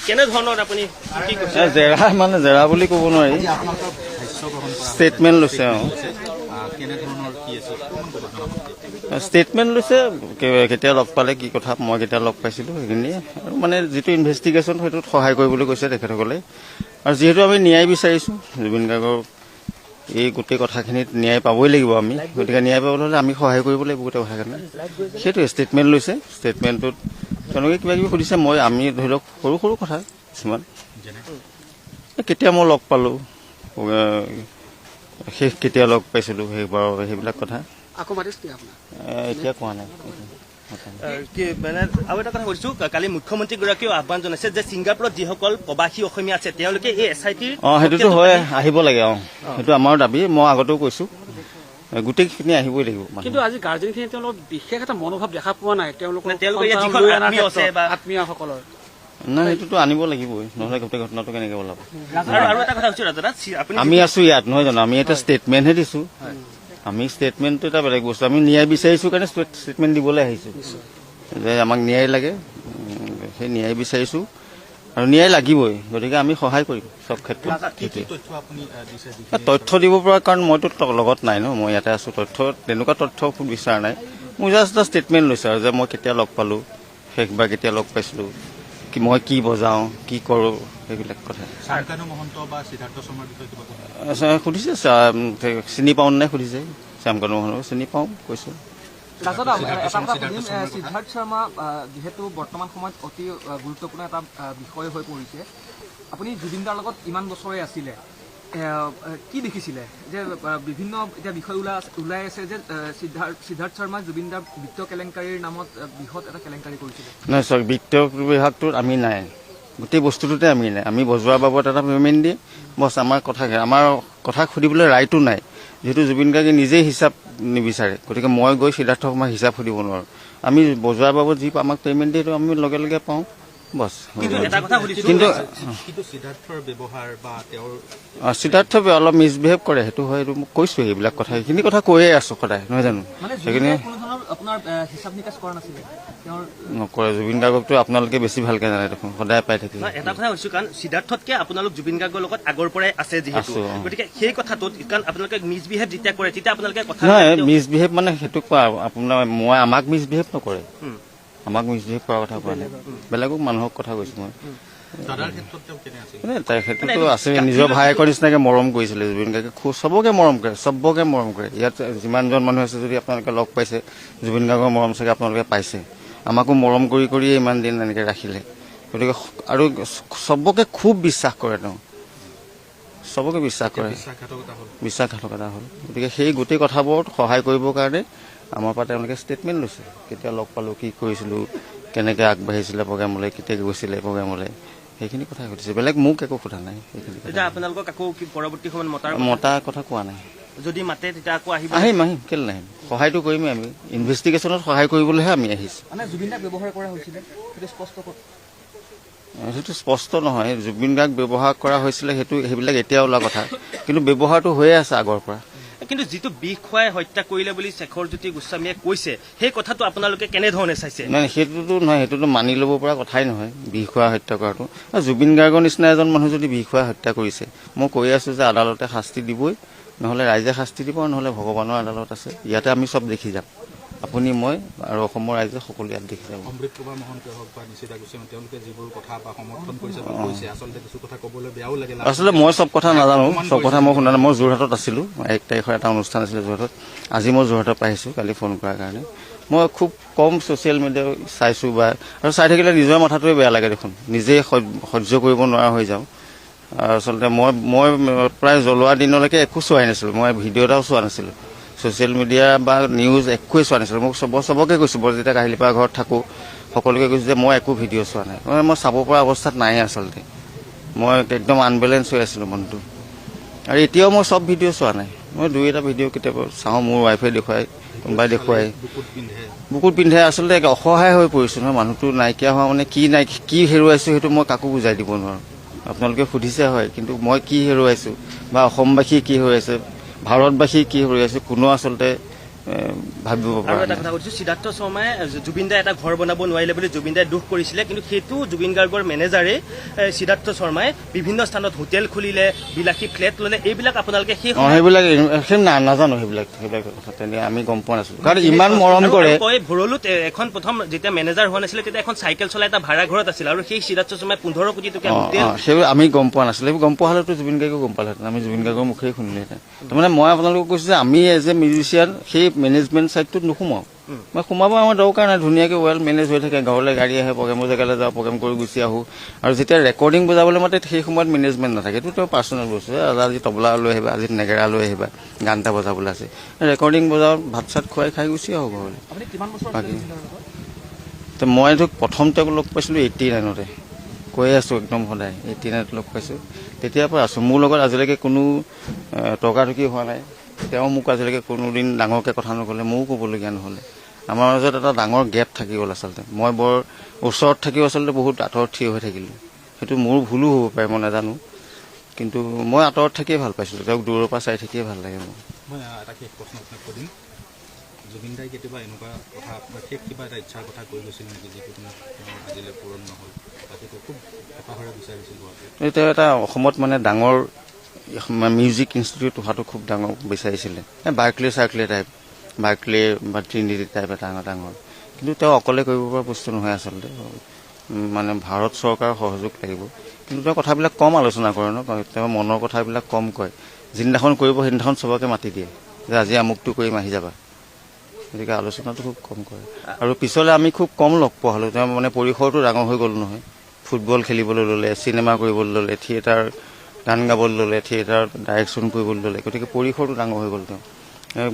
কেনে ধৰণৰ আপুনি কি কৈছে জেৰা মানে জেৰা বুলি ক'ব নোৱাৰি ষ্টেটমেণ্ট লৈছে ষ্টেটমেণ্ট লৈছে কেতিয়া লগ পালে কি কথা মই কেতিয়া লগ পাইছিলোঁ সেইখিনিয়ে আৰু মানে যিটো ইনভেষ্টিগেশ্যন সেইটোত সহায় কৰিবলৈ কৈছে তেখেতসকলে আৰু যিহেতু আমি ন্যায় বিচাৰিছোঁ জুবিন গাৰ্গৰ এই গোটেই কথাখিনিত ন্যায় পাবই লাগিব আমি গতিকে ন্যায় পাবলৈ হ'লে আমি সহায় কৰিব লাগিব গোটেই কথাখিনি সেইটোৱে ষ্টেটমেণ্ট লৈছে ষ্টেটমেণ্টটোত তেওঁলোকে কিবা কিবি সুধিছে আমি ধৰি লওক সৰু সৰু কথা কিছুমান কেতিয়া মই লগ পালোঁ শেষ কেতিয়া লগ পাইছিলোঁ সেইবিলাক কথা এতিয়া কোৱা নাই মানে আৰু এটা কথা কৈছো কালি মুখ্যমন্ত্ৰীগৰাকীও আহ্বান জনাইছে যে ছিংগাপুৰত যিসকল প্ৰৱাসী অসমীয়া আছে তেওঁলোকে এই SITৰ সেইটোতো হয় আহিব লাগে সেইটো আমাৰ দাবী মই আগতেও কৈছো গোটেইখিনি আহিবই লাগিব কিন্তু আজি গাৰ্জেনখিনি তেওঁলোক বিশেষ এটা মনোভাৱ দেখা পোৱা নাই তেওঁলোকে আত্মীয়সকলৰ নাই সেইটোতো আনিব লাগিবই নহ'লে গোটেই ঘটনাটো কেনেকৈ ওলাব আৰু এটা কথা কৈছো ৰাজা আমি আছো ইয়াত নহয় জানো আমি এটা ষ্টেটমেণ্টহে দিছো আমি ষ্টেটমেণ্টটো এটা বেলেগ বস্তু আমি ন্যায় বিচাৰিছোঁ কাৰণে ষ্টেটমেণ্ট দিবলৈ আহিছোঁ যে আমাক ন্যায় লাগে সেই ন্যায় বিচাৰিছোঁ আৰু ন্যায় লাগিবই গতিকে আমি সহায় কৰিম চব ক্ষেত্ৰত তথ্য দিব পৰা কাৰণ মইতো লগত নাই ন মই ইয়াতে আছোঁ তেনেকুৱা তথ্য বিচৰা নাই মোৰ জাষ্ট এটা ষ্টেটমেণ্ট লৈছোঁ আৰু যে মই কেতিয়া লগ পালোঁ শেষবাৰ কেতিয়া লগ পাইছিলোঁ মই কি বজাওঁ কি কৰোঁ সেইবিলাক কথা সুধিছে চিনি পাওঁ নাই সুধিছে শ্যামকানু মোহনক চিনি পাওঁ কৈছোঁ সিদ্ধাৰ্থ শৰ্মা যিহেতু বৰ্তমান সময়ত অতি গুৰুত্বপূৰ্ণ এটা বিষয় হৈ পৰিছে আপুনি জুবিন দাৰ লগত ইমান বছৰে আছিলে কি দেখিছিলে যে বিভিন্ন এতিয়া বিষয় ওলাই আছে যে সিদ্ধাৰ্থ শৰ্মা জুবিন দাৰ বিত্ত কেলেংকাৰীৰ নামত বৃহৎ এটা কেলেংকাৰী কৰিছিলে নাই চাওক বিত্ত বিভাগটোত আমি নাই গোটেই বস্তুটোতে আমি নাই আমি বজোৱাৰ বাবদ এটা পে'মেণ্ট দিয়ে বছ আমাৰ কথা সুধিবলৈ ৰাইটো নাই যিহেতু জুবিন গাৰ্গে নিজেই হিচাপ নিবিচাৰে গতিকে মই গৈ সিদ্ধাৰ্থ শৰ্মাক হিচাপ সুধিব নোৱাৰোঁ আমি বজোৱাৰ বাবদ যি আমাক পে'মেণ্ট দিয়ে আমি লগে লগে পাওঁ বছ কিন্তু সিদ্ধাৰ্থ অলপ মিছবিহেভ কৰে সেইটো হয় এইটো মোক কৈছোঁ সেইবিলাক কথা সেইখিনি কথা কৈয়ে আছোঁ সদায় নহয় জানো সেইখিনি নকৰে জুবিন গাৰ্গকতো আপোনালোকে বেছি ভালকে জানে দেখোন সদায় পাই থাকিব এটা কথা কৈছোঁ কাৰণ সিদ্ধাৰ্থতকে আপোনালোক জুবিন গাৰ্গৰ লগত আগৰ পৰাই আছে যিহেতু গতিকে সেই কথাটোত কাৰণ আপোনালোকে মিছবিহেভ যেতিয়া কৰে তেতিয়া আপোনালোকে কথা নহয় মিছবিহেভ মানে সেইটো কোৱা আপোনাৰ মই আমাক মিছবিহেভ নকৰে আমাক মিছবিহেভ কৰাৰ কথা কোৱা নাই বেলেগক মানুহক কথা কৈছোঁ মই তেখেততো আছে নিজৰ ভায়েকৰ নিচিনাকে মৰম কৰিছিলে জুবিন গাৰ্গে চবকে মৰম কৰে ইয়াত যিমানজন মানুহ আছে যদি আপোনালোকে লগ পাইছে জুবিন গাৰ্গৰ মৰম চাগে আপোনালোকে পাইছে আমাকো মৰম কৰিয়ে ইমান দিন এনেকৈ ৰাখিলে গতিকে আৰু চবকে খুব বিশ্বাস কৰে তেওঁ চবকে বিশ্বাসঘাতকতা হ'ল গতিকে সেই গোটেই কথাবোৰত সহায় কৰিবৰ কাৰণে আমাৰ পৰা তেওঁলোকে ষ্টেটমেণ্ট লৈছে কেতিয়া লগ পালোঁ কি কৰিছিলোঁ কেনেকৈ আগবাঢ়িছিলে প্ৰগ্ৰেমলৈ কেতিয়া গৈছিলে প্ৰগ্ৰেমলৈ সেইখিনি কথা সুধিছে বেলেগ মোক একো সোধা নাই সেইখিনি আপোনালোকক আকৌ পৰৱৰ্তী সময়ত মতা কথা কোৱা নাই যদি মাতে তেতিয়া আকৌ আহিম কেলৈ নাহিম সহায়টো কৰিমেই আমি ইনভেষ্টিগেশ্যনত সহায় কৰিবলৈহে আমি আহিছোঁ সেইটো স্পষ্ট নহয় জুবিন গাৰ্গ ব্যৱহাৰ কৰা হৈছিলে সেইবিলাক এতিয়া ওলোৱা কথা কিন্তু ব্যৱহাৰটো হৈয়ে আছে আগৰ পৰা কিন্তু যিটো বিষ খুৱাই হত্যা কৰিলে বুলি শেখৰজ্যোতি গোস্বামীয়ে কৈছে সেই কথাটো আপোনালোকে কেনেধৰণে চাইছে নাই সেইটোতো মানি ল'ব পৰা কথাই নহয় বিষ খুৱাই হত্যা কৰাটো জুবিন গাৰ্গৰ নিচিনা এজন মানুহ যদি বিষ খুৱাই হত্যা কৰিছে মই কৈ আছোঁ যে আদালতে শাস্তি দিবই নহ'লে ৰাইজে শাস্তি দিব নহ'লে ভগৱানৰ আদালত আছে ইয়াতে আমি চব দেখি যাম আপুনি মই আৰু অসমৰ ৰাইজে সকলো ইয়াত দেখি যাব আচলতে মই চব কথা নাজানো চব কথা মই শুনা নাই মই যোৰহাটত আছিলোঁ 1 তাৰিখৰ এটা অনুষ্ঠান আছিলে যোৰহাটত আজি মই যোৰহাটত পাইছোঁ কালি ফোন কৰাৰ কাৰণে মই খুব কম ছ'চিয়েল মিডিয়া চাইছোঁ আৰু চাই থাকিলে নিজৰ মাথাটোৱে বেয়া লাগে দেখোন নিজেই সহ্য কৰিব নোৱাৰা হৈ যাওঁ আচলতে মই প্ৰায় জ্বলোৱা দিনলৈকে একো চোৱাই নাছিলোঁ মই ভিডিঅ' এটাও চোৱা নাছিলোঁ ছ'চিয়েল মিডিয়া বা নিউজ একোৱেই চোৱা নাছিলোঁ মোক চবকে কৈছোঁ মই যেতিয়া কাহিলীপাৰা ঘৰত থাকোঁ সকলোকে কৈছোঁ যে মই একো ভিডিঅ' চোৱা নাই মই চাব পৰা অৱস্থাত নাই আচলতে মই একদম আনবেলেঞ্চ হৈ আছিলোঁ মনটো আৰু এতিয়াও মই চব ভিডিঅ' চোৱা নাই মই 2-এটা ভিডিঅ' কেতিয়াবা চাওঁ মোৰ ৱাইফে দেখুৱাই কোনোবাই দেখুৱাই বুকুত পিন্ধে আচলতে অসহায় হৈ পৰিছোঁ নহয় মানুহটো নাইকিয়া হোৱা মানে কি হেৰুৱাইছোঁ সেইটো মই কাকো বুজাই দিব নোৱাৰোঁ আপোনালোকে সুধিছে হয় কিন্তু মই কি হেৰুৱাইছোঁ বা অসমবাসী কি হেৰুৱাইছে ভাৰতবাসী কি হেৰুৱাইছে কোনো আচলতে ভাবিব আৰু পৰা এটা কথা কৈছোঁ, সিদ্ধাৰ্থ শৰ্মাই জুবিন দাই এটা ঘৰ বনাব নোৱাৰিলে বুলি জুবিন দাই দুখ কৰিছিলে, কিন্তু সেইটো জুবিন গাৰ্গৰ মেনেজাৰে সিদ্ধাৰ্থ শৰ্মাই বিভিন্ন স্থানত হোটেল খুলিলে, বিলাসী ফ্লেট ল'লে, এইবিলাক আপোনালোকে সেই সেইবিলাক নাজানো, সেইবিলাক কথা তেনে আমি গম পোৱা নাছিলো, কাৰণ ইমান মৰম কৰে। ভৰলুত এখন প্ৰথম যেতিয়া মেনেজাৰ হোৱা নাছিলে তেতিয়া এখন চাইকেল চলাই এটা ভাড়া ঘৰত আছিল, আৰু সেই সিদ্ধাৰ্থ শৰ্মাই 15 কোটি টকীয়া হোটেল, সেইবোৰ আমি গম পোৱা নাছিলো। সেইবোৰ গম পোৱা হলেতো জুবিন গাৰ্গেও গম পালেহেঁতেন, আমি জুবিন গাৰ্গৰ মুখেই শুনিলেহেঁতেন। তাৰমানে মই আপোনালোকক কৈছো যে আমি এজ এ মিউজিচিয়ান সেই মেনেজমেণ্ট চাইডটোত নোসোমাওঁ, মই সোমাব আমাৰ দৰকাৰ নাই, ধুনীয়াকৈ ৱেল মেনেজ হৈ থাকে, ঘৰলৈ গাড়ী আহে, প্ৰগ্ৰেমৰ জেগালৈ যাওঁ, প্ৰগ্ৰেম কৰি গুচি আহোঁ। আৰু যেতিয়া ৰেকৰ্ডিং বজাবলৈ মাতে সেই সময়ত মেনেজমেণ্ট নাথাকে, এইটো তেওঁ পাৰ্চনেল বস্তু, আজি তবলা লৈ আহিবা, আজি নেগেৰা লৈ আহিবা, গান এটা বজাবলৈ আছে, ৰেকৰ্ডিং বজাওঁ, ভাত চাত খুৱাই খাই গুচি আহোঁ ঘৰলৈ। বাকী মইতো প্ৰথম তেওঁক লগ পাইছিলোঁ 89তে, কৈ আছোঁ একদম সদায় 89ত লগ পাইছোঁ, তেতিয়াৰ পৰা আছোঁ। মোৰ লগত আজিলৈকে কোনো তৰ্কাতৰ্কি হোৱা নাই, তেওঁ মোক আজিলৈকে কোনোদিন ডাঙৰকৈ কথা নক'লে, ময়ো ক'বলগীয়া নহ'লে। আমাৰ মাজত এটা ডাঙৰ গেপ থাকি গ'ল আচলতে, মই বৰ ওচৰত থাকিও আচলতে বহুত আঁতৰত থিয় হৈ থাকিলোঁ, সেইটো মোৰ ভুলো হ'ব পাৰে, মই নাজানো, কিন্তু মই আঁতৰত থাকিয়ে ভাল পাইছিলোঁ, তেওঁক দূৰৰ পৰা চাই থাকিয়ে ভাল লাগে মোৰ। মই এটা শেষ প্ৰশ্ন আপোনাক সুধিম, জুবিন দাই কেতিয়াবা এনেকুৱা কথা আপোনাৰ শেষ কিবা এটা ইচ্ছাৰ কথা কৈ গৈছিল নেকি, যিটো আজিলৈ পূৰণ নহ'ল, তাকে খুব হেঁপাহেৰে বিচাৰিছিল? তেওঁ এটা অসমত মানে ডাঙৰ মিউজিক ইনষ্টিটিউট হোৱাটো খুব ডাঙৰ বিচাৰিছিলে, বাৰ্কলে চাৰ্কলে টাইপ, বাৰ্কলে বা ট্ৰিনিটি টাইপ এটা ডাঙৰ, কিন্তু তেওঁ অকলে কৰিব পৰা বস্তু নহয় আচলতে, মানে ভাৰত চৰকাৰৰ সহযোগ লাগিব। কিন্তু তেওঁ কথাবিলাক কম আলোচনা কৰে ন, তেওঁ মনৰ কথাবিলাক কম কয়, যিদিনাখন কৰিব সেইদিনাখন চবকে মাতি দিয়ে যে আজি আমুকটো কৰিম আহি যাবা, গতিকে আলোচনাটো খুব কম কৰে। আৰু পিছলৈ আমি খুব কম লগ পোৱা হ'লোঁ, তেওঁ মানে পৰিসৰটো ডাঙৰ হৈ গ'ল নহয়, ফুটবল খেলিবলৈ ল'লে, চিনেমা কৰিবলৈ ল'লে, থিয়েটাৰ গান গাবলৈ ল'লে, থিয়েটাৰ ডাইৰেকশ্যন কৰিবলৈ ল'লে, গতিকে পৰিসৰটো ডাঙৰ হৈ গ'ল, তেওঁ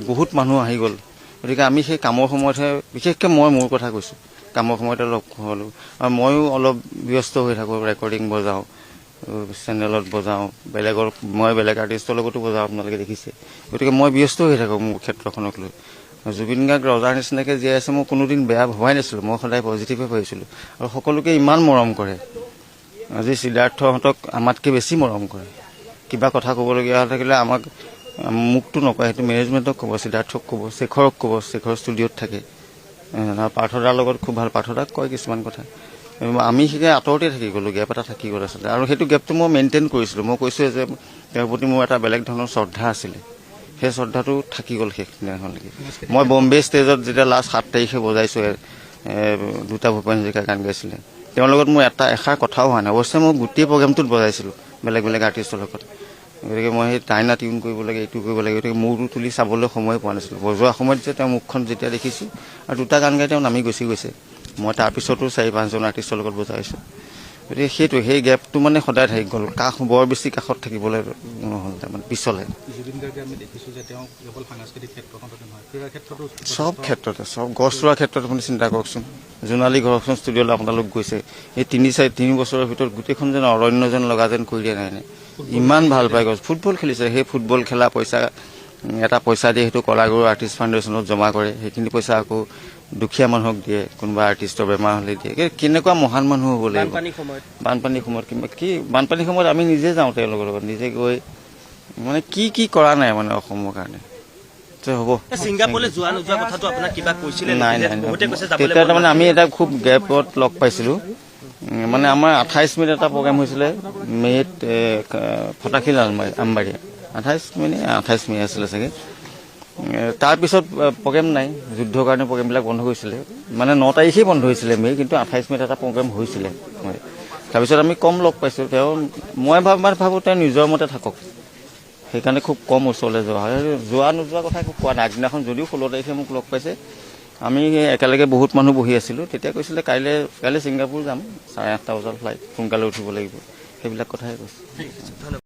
বহুত মানুহ আহি গ'ল, গতিকে আমি সেই কামৰ সময়তহে, বিশেষকৈ মই মোৰ কথা কৈছোঁ, কামৰ সময়তে লগ হ'লোঁ। আৰু ময়ো অলপ ব্যস্ত হৈ থাকোঁ, ৰেকৰ্ডিং বজাওঁ, চেনেলত বজাওঁ, মই বেলেগ আৰ্টিষ্টৰ লগতো বজাওঁ, আপোনালোকে দেখিছে, গতিকে মই ব্যস্ত হৈ থাকোঁ মোৰ ক্ষেত্ৰখনক লৈ। জুবিন গাৰ্গ ৰজাৰ নিচিনাকৈ জীয়াই আছে, মই কোনোদিন বেয়া ভবাই নাছিলোঁ, মই সদায় পজিটিভে ভাবিছিলোঁ, আৰু সকলোকে ইমান মৰম কৰে, আজি সিদ্ধাৰ্থহঁতক আমাতকৈ বেছি মৰম কৰে, কিবা কথা ক'বলগীয়া হৈ থাকিলে মোকতো নকয়, সেইটো মেনেজমেণ্টক ক'ব, সিদ্ধাৰ্থক ক'ব, শেখৰক ক'ব, শেখৰ ষ্টুডিঅ'ত থাকে, পাৰ্থদাৰ লগত খুব ভাল, পাৰ্থদাক কয় কিছুমান কথা, আমি সেই আঁতৰতে থাকি গ'লোঁ, গেপ এটা থাকি গ'ল আচলতে। আৰু সেইটো গেপটো মই মেইনটেইন কৰিছিলোঁ, মই কৈছোঁ যে তেওঁৰ প্ৰতি মোৰ এটা বেলেগ ধৰণৰ শ্ৰদ্ধা আছিলে, সেই শ্ৰদ্ধাটো থাকি গ'ল সেইদিনাখনলৈকে। মই বম্বে ষ্টেজত যেতিয়া লাষ্ট 7 তাৰিখে বজাইছোঁ, দুটা ভূপেন হাজৰিকা গান গাইছিলে, তেওঁৰ লগত মোৰ এষাৰ কথাও হোৱা নাই, অৱশ্যে মই গোটেই প্ৰগ্ৰেমটোত বজাইছিলোঁ বেলেগ বেলেগ আৰ্টিষ্টৰ লগত, গতিকে মই সেই টাইনা টিউন কৰিব লাগে, এইটো কৰিব লাগে, গতিকে মূৰটো তুলি চাবলৈ সময় পোৱা নাছিলোঁ। বজোৱা সময়ত যে তেওঁৰ মুখখন যেতিয়া দেখিছোঁ, আৰু দুটা গান গাই তেওঁ নামি গুচি গৈছে, মই তাৰপিছতো 4-5জন আৰ্টিষ্টৰ লগত বজাইছোঁ, গতিকে সেই গেপটো মানে সদায় থাকি গ'ল, বৰ বেছি কাষত থাকিবলৈ নহ'ল, তাৰমানে পিছলৈ। জুবিন গাৰ্গে আমি দেখিছোঁ যে তেওঁ কেৱল সাংস্কৃতিক ক্ষেত্ৰখনতে নহয়, ক্ৰীড়া ক্ষেত্ৰতো, চব ক্ষেত্ৰতে, চব গছ ৰোৱাৰ ক্ষেত্ৰত আপুনি চিন্তা কৰকচোন, জোনালী ঘৰকচোন ষ্টুডিঅ'লৈ আপোনালোক গৈছে, এই 3 বছৰৰ ভিতৰত গোটেইখন যেন অৰণ্য যেন লগা যেন কৰি দিয়া নাই, ইমান ভাল পাই গছ। ফুটবল খেলিছে, সেই ফুটবল খেলা পইচা দিয়ে, সেইটো কলাগুৰু আৰ্টিষ্ট ফাউণ্ডেশ্যনত জমা কৰে, সেইখিনি পইচা আকৌ দুখীয়া মানুহক দিয়ে, কোনোবা আৰ্টিষ্টৰ বেমাৰ হ'লে দিয়ে, কেনেকুৱা মহান মানুহ হ'ব লাগিব। বানপানীৰ সময়ত বানপানীৰ সময়ত আমি নিজে যাওঁ তেওঁলোকৰ লগত, নিজে গৈ মানে কি কৰা নাই মানে অসমৰ কাৰণে। হ'ব, ছিংগাপুৰলৈ যোৱা নোযোৱা কথাটো আপোনাক কিবা কৈছিলে? নাই, তেতিয়া তাৰমানে আমি এটা খুব গেপত লগ পাইছিলোঁ, মানে আমাৰ 28 মে'ত এটা প্ৰগ্ৰেম হৈছিলে, মে'ত ফটাশিল আমবাৰী, 28 মে' আছিলে চাগে, তাৰপিছত প্ৰগ্ৰেম নাই, যুদ্ধৰ কাৰণে প্ৰগ্ৰেমবিলাক বন্ধ হৈছিলে, মানে 9 তাৰিখেই বন্ধ হৈছিলে মে', কিন্তু 28 মে'ত এটা প্ৰগ্ৰেম হৈছিলে। তাৰপিছত আমি কম লগ পাইছোঁ, মই ভাবোঁ তেওঁ নিজৰ মতে থাকক, সেইকাৰণে খুব কম ওচৰলৈ যোৱা হয়, যোৱা নোযোৱা কথা একো কোৱা নাই। আগদিনাখন যদিও 16 তাৰিখে মোক লগ পাইছে, আমি একেলগে বহুত মানুহ বহি আছিলোঁ, তেতিয়া কৈছিলে কাইলৈ ছিংগাপুৰ যাম, 8:30 বজাত ফ্লাইট, সোনকালে উঠিব লাগিব, সেইবিলাক কথাই কৈছে।